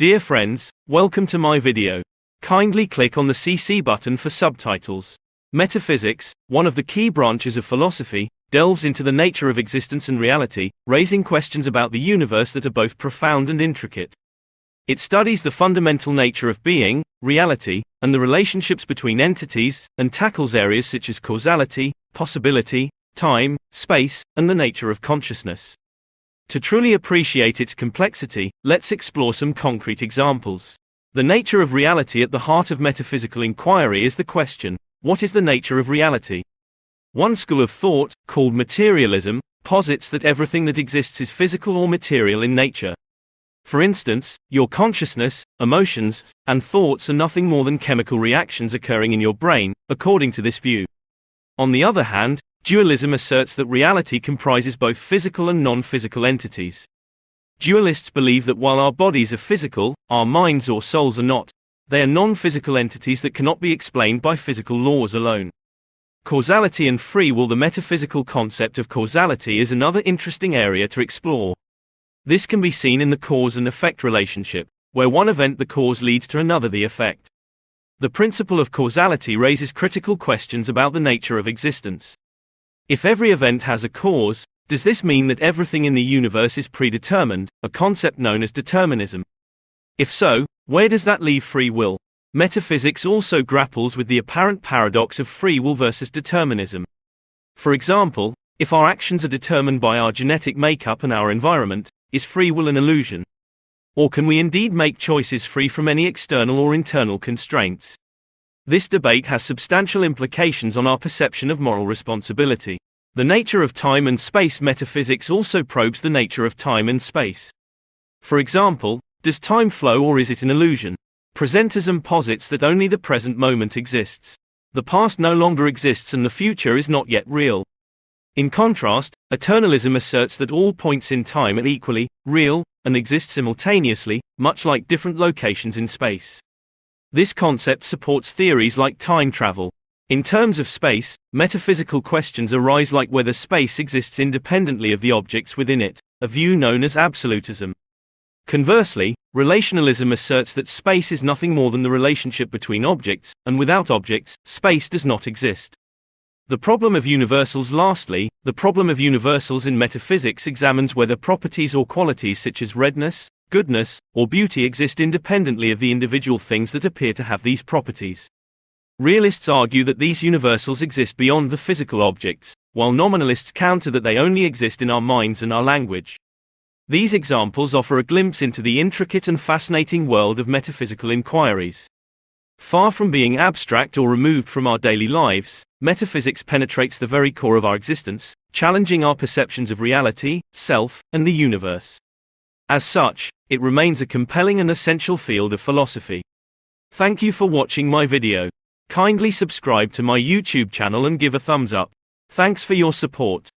Dear friends, welcome to my video. Kindly click on the CC button for subtitles. Metaphysics, one of the key branches of philosophy, delves into the nature of existence and reality, raising questions about the universe that are both profound and intricate. It studies the fundamental nature of being, reality, and the relationships between entities, and tackles areas such as causality, possibility, time, space, and the nature of consciousness. To truly appreciate its complexity, let's explore some concrete examples. The nature of reality. At the heart of metaphysical inquiry is the question, what is the nature of reality? One school of thought, called materialism, posits that everything that exists is physical or material in nature. For instance, your consciousness, emotions, and thoughts are nothing more than chemical reactions occurring in your brain, according to this view. On the other hand, dualism asserts that reality comprises both physical and non-physical entities. Dualists believe that while our bodies are physical, our minds or souls are not. They are non-physical entities that cannot be explained by physical laws alone. Causality and free will. The metaphysical concept of causality is another interesting area to explore. This can be seen in the cause and effect relationship, where one event, the cause, leads to another, the effect. The principle of causality raises critical questions about the nature of existence. If every event has a cause, does this mean that everything in the universe is predetermined, a concept known as determinism? If so, where does that leave free will? Metaphysics also grapples with the apparent paradox of free will versus determinism. For example, if our actions are determined by our genetic makeup and our environment, is free will an illusion? Or can we indeed make choices free from any external or internal constraints? This debate has substantial implications on our perception of moral responsibility. The nature of time and space. Metaphysics also probes the nature of time and space. For example, does time flow or is it an illusion? Presentism posits that only the present moment exists. The past no longer exists and the future is not yet real. In contrast, eternalism asserts that all points in time are equally real and exist simultaneously, much like different locations in space. This concept supports theories like time travel. In terms of space, metaphysical questions arise like whether space exists independently of the objects within it, a view known as absolutism. Conversely, relationalism asserts that space is nothing more than the relationship between objects, and without objects, space does not exist. The problem of universals. Lastly, the problem of universals in metaphysics examines whether properties or qualities such as redness, goodness, or beauty exist independently of the individual things that appear to have these properties. Realists argue that these universals exist beyond the physical objects, while nominalists counter that they only exist in our minds and our language. These examples offer a glimpse into the intricate and fascinating world of metaphysical inquiries. Far from being abstract or removed from our daily lives, metaphysics penetrates the very core of our existence, challenging our perceptions of reality, self, and the universe. As such, it remains a compelling and essential field of philosophy. Thank you for watching my video. Kindly subscribe to my YouTube channel and give a thumbs up. Thanks for your support.